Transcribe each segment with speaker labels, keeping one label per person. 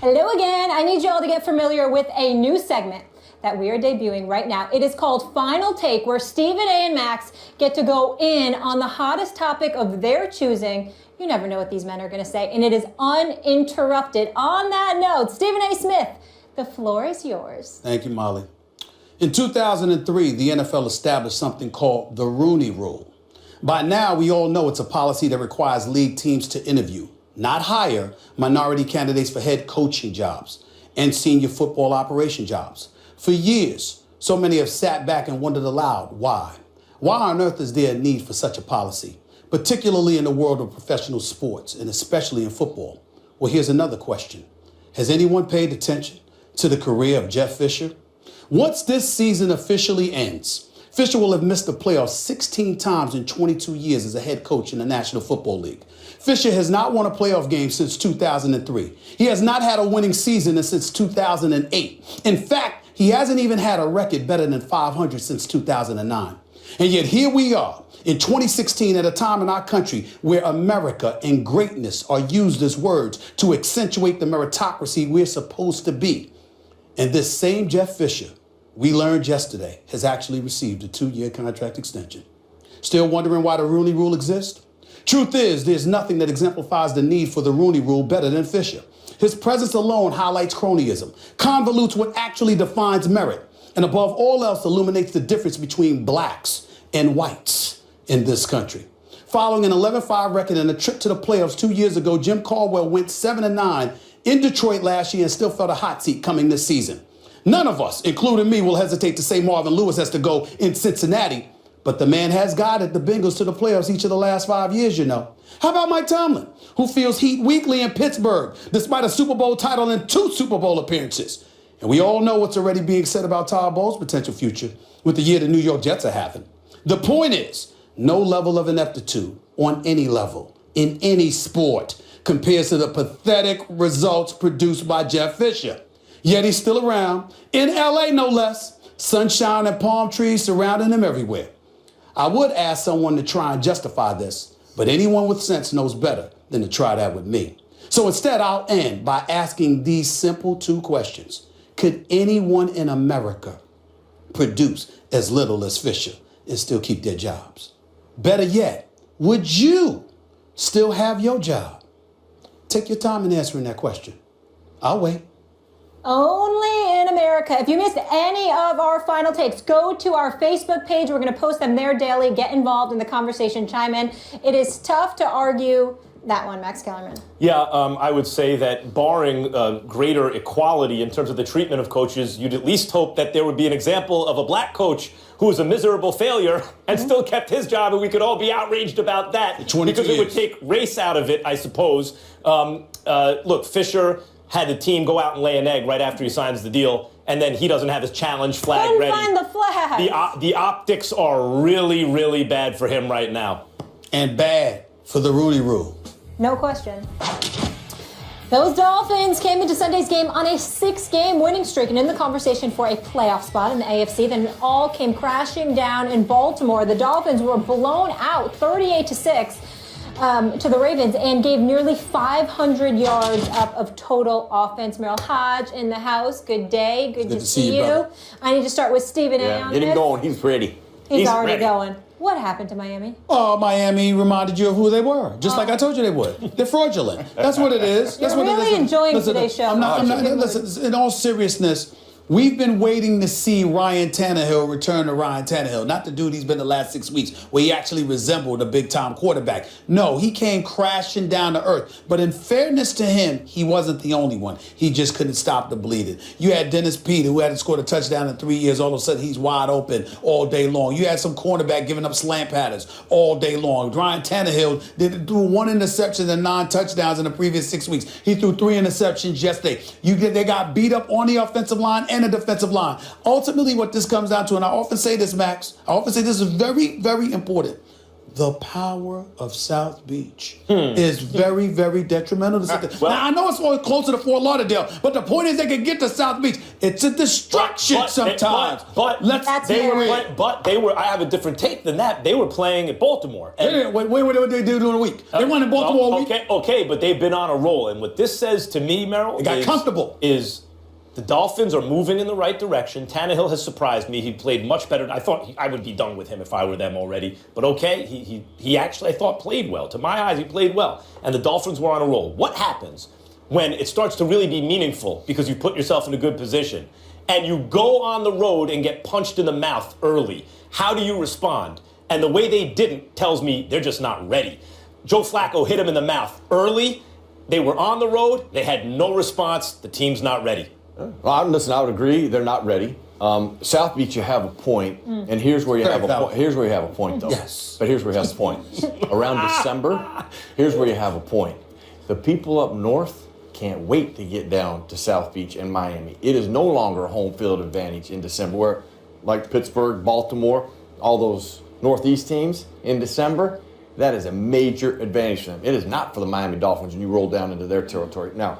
Speaker 1: Hello again. I need you all to get familiar with a new segment that we are debuting right now. It is called Final Take, where Stephen A. and Max get to go in on the hottest topic of their choosing. You never know what these men are going to say, and it is uninterrupted. On that note, Stephen A. Smith, the floor is yours.
Speaker 2: Thank you, Molly. In 2003, the NFL established something called the Rooney Rule. By now, we all know it's a policy that requires league teams to interview, not hire, minority candidates for head coaching jobs and senior football operation jobs. For years, so many have sat back and wondered aloud, why? Why on earth is there a need for such a policy, particularly in the world of professional sports and especially in football? Well, here's another question. Has anyone paid attention to the career of Jeff Fisher? Once this season officially ends, Fisher will have missed the playoffs 16 times in 22 years as a head coach in the National Football League. Fisher has not won a playoff game since 2003. He has not had a winning season since 2008. In fact, he hasn't even had a record better than 500 since 2009. And yet here we are in 2016 at a time in our country where America and greatness are used as words to accentuate the meritocracy we're supposed to be. And this same Jeff Fisher, we learned yesterday, has actually received a 2-year contract extension. Still wondering why the Rooney Rule exists? Truth is, there's nothing that exemplifies the need for the Rooney Rule better than Fisher. His presence alone highlights cronyism, convolutes what actually defines merit, and above all else illuminates the difference between blacks and whites in this country. Following an 11-5 record and a trip to the playoffs 2 years ago, Jim Caldwell went 7-9 in Detroit last year and still felt a hot seat coming this season. None of us, including me, will hesitate to say Marvin Lewis has to go in Cincinnati, but the man has guided the Bengals to the playoffs each of the last 5 years, you know. How about Mike Tomlin, who feels heat weekly in Pittsburgh, despite a Super Bowl title and 2 Super Bowl appearances? And we all know what's already being said about Todd Bowles' potential future with the year the New York Jets are having. The point is, no level of ineptitude on any level, in any sport, compares to the pathetic results produced by Jeff Fisher. Yet he's still around, in LA no less, sunshine and palm trees surrounding him everywhere. I would ask someone to try and justify this, but anyone with sense knows better than to try that with me. So instead, I'll end by asking these simple 2 questions. Could anyone in America produce as little as Fisher and still keep their jobs? Better yet, would you still have your job? Take your time in answering that question. I'll wait.
Speaker 1: Only in America. If you missed any of our final takes, go to our Facebook page. We're going to post them there daily. Get involved in the conversation. Chime in. It is tough to argue that one, Max Kellerman.
Speaker 3: Yeah, I would say that barring greater equality in terms of the treatment of coaches, you'd at least hope that there would be an example of a black coach who was a miserable failure and still kept his job, and we could all be outraged about that because it would take race out of it, I suppose. Look, Fisher had the team go out and lay an egg right after he signs the deal, and then he doesn't have his challenge flag ready.
Speaker 1: Find the flag.
Speaker 3: The optics are really, really bad for him right now.
Speaker 2: And bad for the Rooney Rule.
Speaker 1: No question. Those Dolphins came into Sunday's game on a 6-game winning streak and in the conversation for a playoff spot in the AFC. Then it all came crashing down in Baltimore. The Dolphins were blown out 38-6 to the Ravens and gave nearly 500 yards up of total offense. Merrill Hodge in the house. Good day. Good to see you. I need to start with Stephen A. on
Speaker 4: Get him
Speaker 1: this.
Speaker 4: going. He's ready.
Speaker 1: He's already
Speaker 4: ready.
Speaker 1: going. What happened to Miami?
Speaker 2: Oh, Miami reminded you of who they were, just like I told you they would. They're fraudulent. That's what it is. That's
Speaker 1: You're
Speaker 2: what
Speaker 1: really
Speaker 2: it is.
Speaker 1: enjoying today's show.
Speaker 2: Listen, in all seriousness, we've been waiting to see Ryan Tannehill return to Ryan Tannehill, not the dude he's been the last 6 weeks, where he actually resembled a big-time quarterback. No, he came crashing down to earth. But in fairness to him, he wasn't the only one. He just couldn't stop the bleeding. You had Dennis Peter, who hadn't scored a touchdown in 3 years. All of a sudden, he's wide open all day long. You had some cornerback giving up slant patterns all day long. Ryan Tannehill threw 1 interception and 9 touchdowns in the previous 6 weeks. He threw 3 interceptions yesterday. They got beat up on the offensive line and the defensive line. Ultimately, what this comes down to, and I often say this, Max, I often say this is very, very important. the power of South Beach is very, very detrimental to something.
Speaker 3: Well,
Speaker 2: now, I know it's all closer to Fort Lauderdale, but the point is they can get to South Beach. It's a distraction sometimes.
Speaker 3: But I have a different take than that. They were playing at Baltimore.
Speaker 2: What did they do during the week? They won in Baltimore all week.
Speaker 3: Okay, but they've been on a roll. And what this says to me, Merrill,
Speaker 2: they got comfortable.
Speaker 3: Is the Dolphins are moving in the right direction. Tannehill has surprised me. He played much better. I thought I would be done with him if I were them already. But okay, he actually, I thought, played well. To my eyes, he played well. And the Dolphins were on a roll. What happens when it starts to really be meaningful because you put yourself in a good position and you go on the road and get punched in the mouth early? How do you respond? And the way they didn't tells me they're just not ready. Joe Flacco hit him in the mouth early. They were on the road. They had no response. The team's not ready.
Speaker 4: Well, listen, I would agree. They're not ready. South Beach, you have a point, and here's where you have a point. Here's where you have a point, though.
Speaker 2: Yes.
Speaker 4: But here's where you have a point. Around December, here's where you have a point. The people up north can't wait to get down to South Beach and Miami. It is no longer a home field advantage in December, where, like Pittsburgh, Baltimore, all those Northeast teams in December, that is a major advantage for them. It is not for the Miami Dolphins when you roll down into their territory. Now,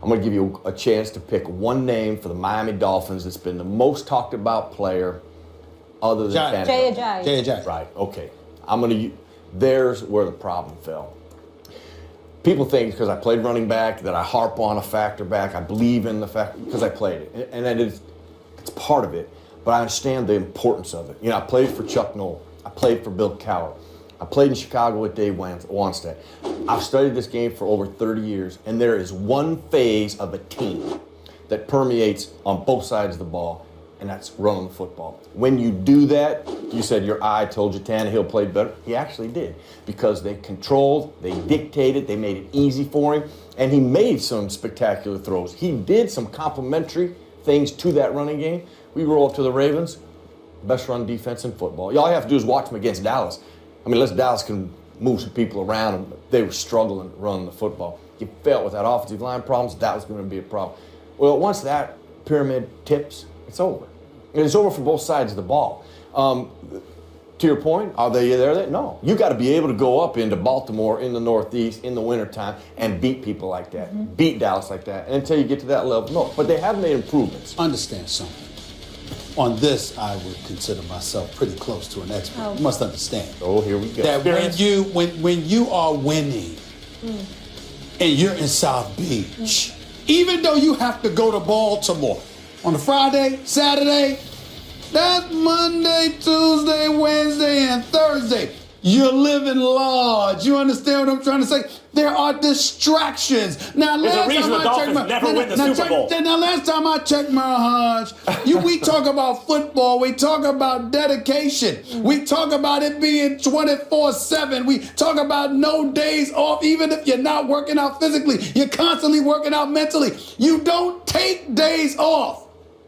Speaker 4: I'm going to give you a chance to pick one name for the Miami Dolphins that's been the most talked about player other than Tannehill.
Speaker 1: Jay.
Speaker 4: Right, okay. There's where the problem fell. People think because I played running back that I harp on a factor back. I believe in the fact because I played it. And it's part of it. But I understand the importance of it. You know, I played for Chuck Noll. I played for Bill Cowher. I played in Chicago with Dave Wanstead. I've studied this game for over 30 years, and there is one phase of a team that permeates on both sides of the ball, and that's running the football. When you do that, you said your eye told you Tannehill played better. He actually did, because they controlled, they dictated, they made it easy for him, and he made some spectacular throws. He did some complementary things to that running game. We roll up to the Ravens, best run defense in football. All you have to do is watch them against Dallas. I mean, unless Dallas can move some people around them, they were struggling running the football. You felt with that offensive line problems, that was going to be a problem. Well, once that pyramid tips, it's over. And it's over for both sides of the ball. To your point, are they there? No. You got to be able to go up into Baltimore in the Northeast in the wintertime and beat people like that, beat Dallas like that. And until you get to that level, no. But they have made improvements.
Speaker 2: Understand something. On this, I would consider myself pretty close to an expert.
Speaker 1: Oh.
Speaker 2: You must understand.
Speaker 4: Oh, here we go.
Speaker 2: That when you are winning and you're in South Beach, even though you have to go to Baltimore on a Friday, Saturday, that's Monday, Tuesday, Wednesday, and Thursday. You're living large. You understand what I'm trying to say? There are distractions. Now,
Speaker 3: There's a reason the Dolphins never win the Super Bowl.
Speaker 2: Now, last time I checked my hunch, we talk about football. We talk about dedication. We talk about it being 24/7. We talk about no days off, even if you're not working out physically. You're constantly working out mentally. You don't take days off.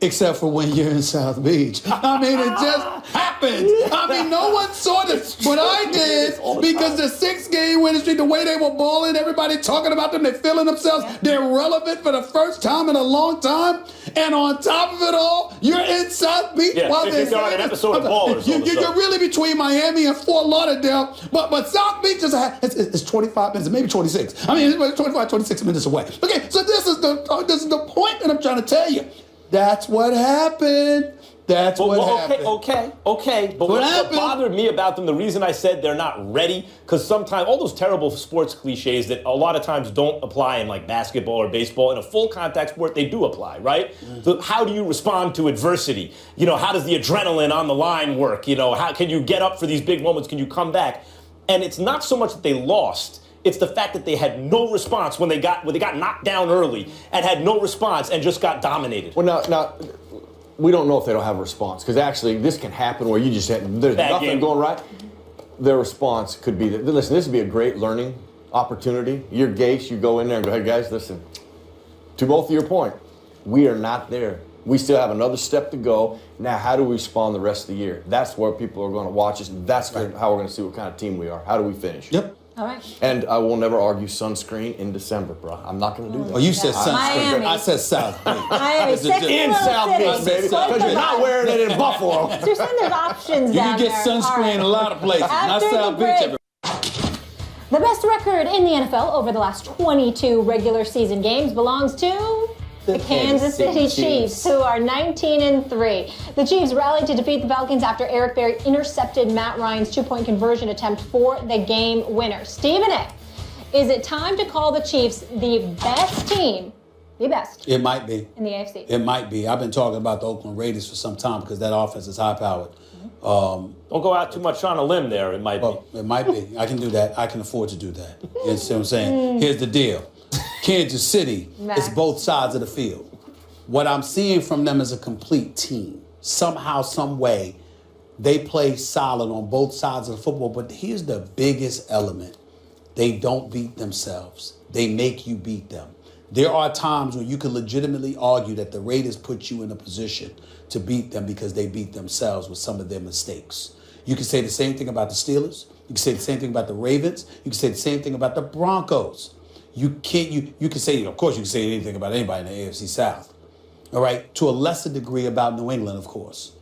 Speaker 2: Except for when you're in South Beach. I mean, it just happened. I mean, no one saw this. What I did, because the 6-game winning streak, the way they were balling, everybody talking about them, they're feeling themselves, they're relevant for the first time in a long time. And on top of it all, you're in South Beach.
Speaker 3: Yeah,
Speaker 2: while
Speaker 3: they're on an episode of Ballers.
Speaker 2: You're really between Miami and Fort Lauderdale. But South Beach is it's 25 minutes, maybe 26. I mean, it's 25, 26 minutes away. Okay, so this is the point that I'm trying to tell you. That's what happened. That's what happened.
Speaker 3: Okay. But what bothered me about them, the reason I said they're not ready, because sometimes all those terrible sports cliches that a lot of times don't apply in like basketball or baseball, in a full contact sport, they do apply, right? So how do you respond to adversity? You know, how does the adrenaline on the line work? You know, how can you get up for these big moments? Can you come back? And it's not so much that they lost. It's the fact that they had no response when they got knocked down early and had no response and just got dominated.
Speaker 4: Well, now we don't know if they don't have a response, because actually this can happen where you just there's
Speaker 3: Bad
Speaker 4: nothing
Speaker 3: game.
Speaker 4: going right. Their response could be that, listen, this would be a great learning opportunity. You're Gase, you go in there and go, hey guys, listen, to both of your point, we are not there. We still have another step to go. Now, how do we respond the rest of the year? That's where people are going to watch us. That's how we're going to see what kind of team we are. How do we finish?
Speaker 2: Yep.
Speaker 1: All right.
Speaker 4: And I will never argue sunscreen in December, bro. I'm not going to do that.
Speaker 2: Oh, you said sunscreen.
Speaker 1: Miami.
Speaker 2: I said South Beach.
Speaker 1: Miami, sexy
Speaker 4: In
Speaker 1: little
Speaker 4: South
Speaker 1: city.
Speaker 4: Beach, baby.
Speaker 1: Swipe
Speaker 4: Because
Speaker 1: them
Speaker 4: you're not
Speaker 1: up.
Speaker 4: wearing it in Buffalo.
Speaker 1: So you're saying there's options
Speaker 2: You
Speaker 1: down
Speaker 2: can get
Speaker 1: there. All
Speaker 2: sunscreen
Speaker 1: right.
Speaker 2: in a lot of places, not
Speaker 1: After the
Speaker 2: South Beach.
Speaker 1: break. The best record in the NFL over the last 22 regular season games belongs to the Kansas City Chiefs, who are 19-3. The Chiefs rallied to defeat the Falcons after Eric Berry intercepted Matt Ryan's two-point conversion attempt for the game winner. Stephen A., is it time to call the Chiefs the best team, the best,
Speaker 2: It might be.
Speaker 1: in the AFC?
Speaker 2: It might be. I've been talking about the Oakland Raiders for some time because that offense is high-powered.
Speaker 3: Don't go out too much on a limb there. It might be.
Speaker 2: Well, it might be. I can do that. I can afford to do that. You see what I'm saying? Here's the deal. Kansas City is both sides of the field. What I'm seeing from them is a complete team. Somehow, some way, they play solid on both sides of the football. But here's the biggest element. They don't beat themselves. They make you beat them. There are times when you can legitimately argue that the Raiders put you in a position to beat them because they beat themselves with some of their mistakes. You can say the same thing about the Steelers. You can say the same thing about the Ravens. You can say the same thing about the Broncos. You can say, of course, you can say anything about anybody in the AFC South. All right? To a lesser degree about New England, of course.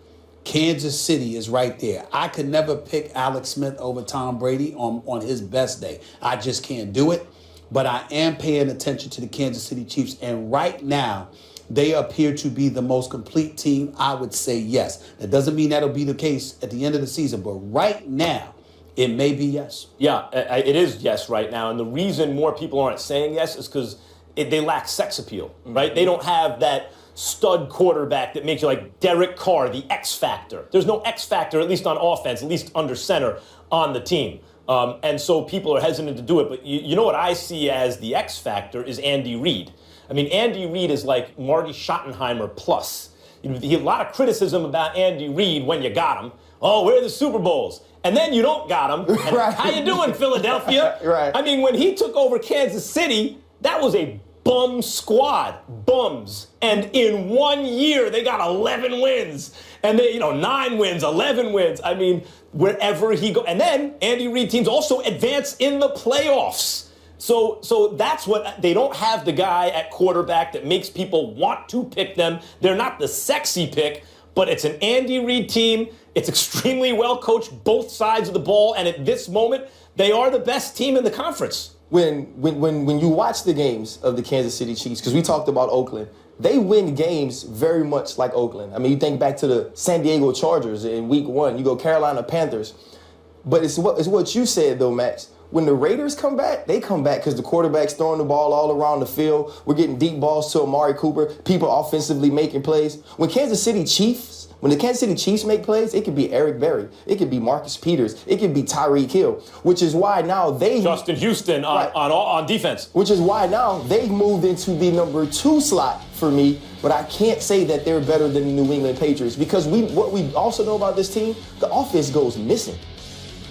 Speaker 2: Kansas City is right there. I could never pick Alex Smith over Tom Brady on his best day. I just can't do it. But I am paying attention to the Kansas City Chiefs. And right now, they appear to be the most complete team. I would say yes. That doesn't mean that'll be the case at the end of the season. But right now, it may be yes.
Speaker 3: Yeah, it is yes right now. And the reason more people aren't saying yes is because they lack sex appeal, right? They don't have that stud quarterback that makes you like Derek Carr, the X factor. There's no X factor, at least on offense, at least under center on the team. And so people are hesitant to do it. But you know what I see as the X factor is Andy Reid. I mean, Andy Reid is like Marty Schottenheimer plus. You know, a lot of criticism about Andy Reid when you got him. Oh, where are the Super Bowls? And then you don't got him. And
Speaker 5: Right.
Speaker 3: How you doing, Philadelphia?
Speaker 5: Right.
Speaker 3: I mean, when he took over Kansas City, that was a bum squad, bums. And in 1 year, they got 11 wins. And they, 9 wins, 11 wins. I mean, wherever he go. And then Andy Reid teams also advance in the playoffs. So that's what, they don't have the guy at quarterback that makes people want to pick them. They're not the sexy pick, but it's an Andy Reid team. It's extremely well coached, both sides of the ball. And at this moment, they are the best team in the conference.
Speaker 5: When you watch the games of the Kansas City Chiefs, because we talked about Oakland, they win games very much like Oakland. I mean, you think back to the San Diego Chargers in week 1, you go Carolina Panthers. But it's what you said, though, Max. When the Raiders come back, they come back because the quarterback's throwing the ball all around the field. We're getting deep balls to Amari Cooper. People offensively making plays. When the Kansas City Chiefs make plays, it could be Eric Berry. It could be Marcus Peters. It could be Tyreek Hill, which is why now
Speaker 3: Justin Houston on defense.
Speaker 5: Which is why now they've moved into the number 2 slot for me, but I can't say that they're better than the New England Patriots because what we also know about this team, the offense goes missing.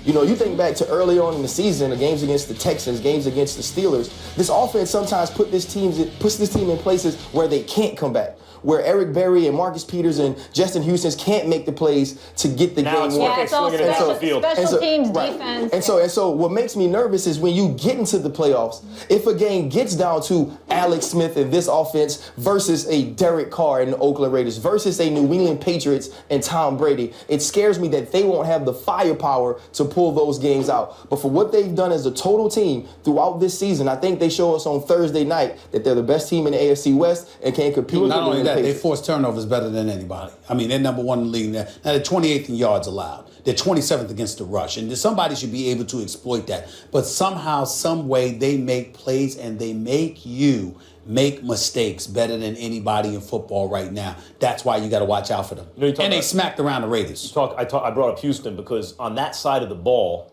Speaker 5: You think back to early on in the season, the games against the Texans, games against the Steelers. This offense sometimes puts this team in places where they can't come back, where Eric Berry and Marcus Peters and Justin Houston can't make the plays to get the
Speaker 3: Now
Speaker 5: game
Speaker 3: it's
Speaker 5: won.
Speaker 3: working.
Speaker 1: Yeah, it's all
Speaker 3: Swinging it down the
Speaker 1: special,
Speaker 3: field.
Speaker 1: special teams,
Speaker 5: right.
Speaker 1: defense.
Speaker 5: And so what makes me nervous is when you get into the playoffs, if a game gets down to Alex Smith and this offense versus a Derek Carr and the Oakland Raiders versus a New England Patriots and Tom Brady, it scares me that they won't have the firepower to pull those games out. But for what they've done as a total team throughout this season, I think they show us on Thursday night that they're the best team in the AFC West and can compete with the
Speaker 2: Not
Speaker 5: New
Speaker 2: only
Speaker 5: England
Speaker 2: that, they
Speaker 5: Patriots.
Speaker 2: force turnovers better than anybody. I mean, they're number 1 in the league now. Now they're 28th in yards allowed. They're 27th against the rush. And somebody should be able to exploit that. But somehow, some way, they make plays and they make you make mistakes better than anybody in football right now. That's why you got to watch out for them.
Speaker 3: You talk
Speaker 2: And they
Speaker 3: about-
Speaker 2: smacked around the Raiders.
Speaker 3: I brought up Houston because on that side of the ball,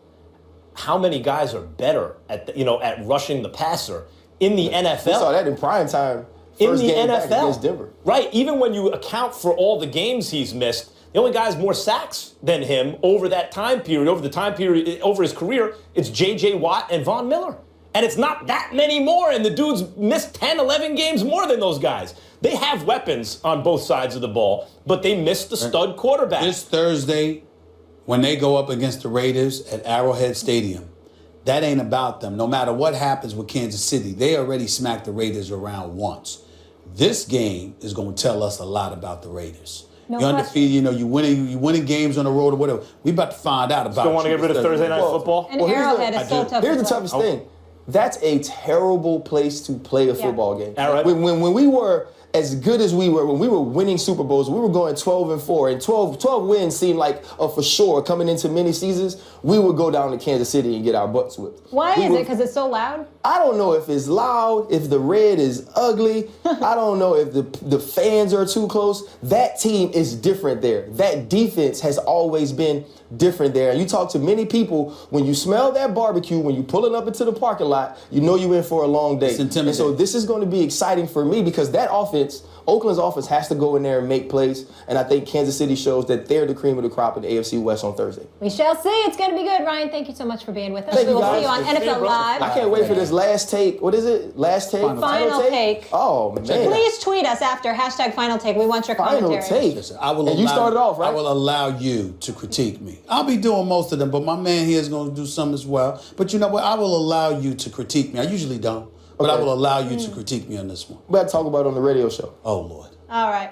Speaker 3: how many guys are better at rushing the passer in the NFL?
Speaker 5: We saw that in prime time.
Speaker 3: In
Speaker 5: First
Speaker 3: the
Speaker 5: game back
Speaker 3: NFL,
Speaker 5: against Denver.
Speaker 3: right? Even when you account for all the games he's missed, the only guy has more sacks than him over that time period, over his career, it's J.J. Watt and Von Miller. And it's not that many more, and the dudes missed 10, 11 games more than those guys. They have weapons on both sides of the ball, but they missed the stud quarterback.
Speaker 2: This Thursday, when they go up against the Raiders at Arrowhead Stadium, That ain't about them. No matter what happens with Kansas City, they already smacked the Raiders around once. This game is going to tell us a lot about the Raiders.
Speaker 1: No
Speaker 2: You're undefeated, you know, you winning games on the road or whatever. We about to find out about
Speaker 3: Don't want to
Speaker 2: you.
Speaker 3: get rid of Thursday Night Football?
Speaker 1: And Arrowhead is so tough.
Speaker 5: Here's the
Speaker 1: as well.
Speaker 5: toughest thing. That's a terrible place to play a football game.
Speaker 3: All right.
Speaker 5: When we were as good as we were, when we were winning Super Bowls, we were going 12-4, and 12 wins seemed like for sure coming into many seasons, we would go down to Kansas City and get our butts whipped.
Speaker 1: Why is it? Because it's so loud?
Speaker 5: I don't know if it's loud, if the red is ugly. I don't know if the fans are too close. That team is different there. That defense has always been different there. And you talk to many people, when you smell that barbecue, when you're pulling up into the parking lot, you know you're in for a long day.
Speaker 2: It's intimidating.
Speaker 5: And so this is going to be exciting for me because that offense, Oakland's offense has to go in there and make plays. And I think Kansas City shows that they're the cream of the crop in the AFC West on Thursday.
Speaker 1: We shall see. It's going to be good. Ryan, thank you so much for being with us.
Speaker 5: Thank
Speaker 1: We
Speaker 5: you,
Speaker 1: will see you
Speaker 5: guys.
Speaker 1: on NFL Live.
Speaker 5: I can't wait for this last take. What is it? Last take?
Speaker 1: Final take.
Speaker 5: Oh, man.
Speaker 1: Please tweet us after #Final Take. We want your commentary.
Speaker 5: Final take.
Speaker 2: Listen, I will
Speaker 5: And you started off, right?
Speaker 2: I will allow you to critique me. I'll be doing most of them, but my man here is going to do some as well. But you know what? I will allow you to critique me. I usually don't, but I
Speaker 5: Okay.
Speaker 2: will allow you to critique me on this one.
Speaker 5: We got to talk about it on the radio show.
Speaker 2: Oh, Lord.
Speaker 1: All right.